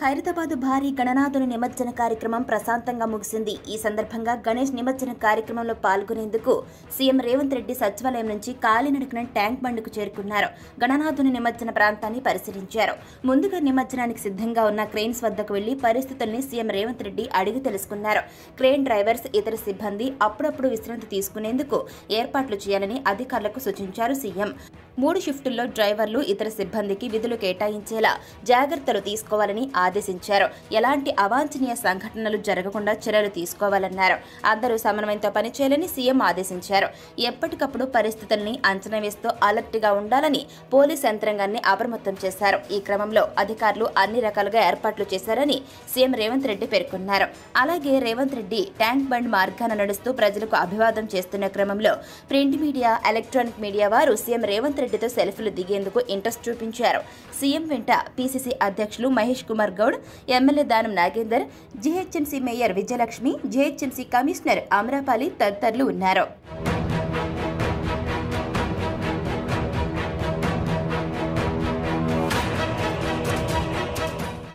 హైదరాబాద్ భారీ గణనాథుని నిమజ్జన కార్యక్రమం ప్రశాంతంగా ముగిసింది. ఈ సందర్భంగా గణేష్ నిమజ్జన కార్యక్రమంలో పాల్గొనేందుకు సీఎం రేవంత్ రెడ్డి సచివాలయం నుంచి కాలినడకన ట్యాంక్ బండ్కు చేరుకున్నారు. గణనాథుని నిమజ్జన ప్రాంతాన్ని పరిశీలించారు. ముందుగా నిమజ్జనానికి సిద్ధంగా ఉన్న క్రెయిన్స్ వద్దకు వెళ్లి పరిస్థితుల్ని సీఎం రేవంత్ రెడ్డి అడిగి తెలుసుకున్నారు. క్రెయిన్ డ్రైవర్స్, ఇతర సిబ్బంది అప్పుడప్పుడు విశ్రాంతి తీసుకునేందుకు ఏర్పాట్లు చేయాలని అధికారులకు సూచించారు సీఎం. 3 షిఫ్టుల్లో డ్రైవర్లు, ఇతర సిబ్బందికి విధులు కేటాయించేలా జాగ్రత్తలు తీసుకోవాలని ఆదేశించారు. ఎలాంటి అవాంఛనీయ సంఘటనలు జరగకుండా చర్యలు తీసుకోవాలన్నారు. అందరూ సమన్వయంతో పనిచేయాలని సీఎం ఆదేశించారు. ఎప్పటికప్పుడు పరిస్థితుల్ని అంచనా వేస్తూ అలర్ట్గా ఉండాలని పోలీస్ యంత్రాంగాన్ని అప్రమత్తం చేశారు. ఈ క్రమంలో అధికారులు అన్ని రకాలుగా ఏర్పాట్లు చేశారని సీఎం రేవంత్ రెడ్డి పేర్కొన్నారు. అలాగే రేవంత్ రెడ్డి ట్యాంక్ బండ్ మార్గాన నడుస్తూ ప్రజలకు అభివాదం చేస్తున్న క్రమంలో ప్రింట్ మీడియా, ఎలక్ట్రానిక్ మీడియా వారు సీఎం రేవంత్ రెడ్డితో సెల్ఫీలు దిగేందుకు ఇంట్రెస్ట్ చూపించారు. సీఎం వెంట పీసీసీ అధ్యక్షులు Mahesh Kumar Goud, MLA Danam Nagender, GHMC mayor Vijayalakshmi, GHMC commissioner Amrapali తదితరులు ఉన్నారు.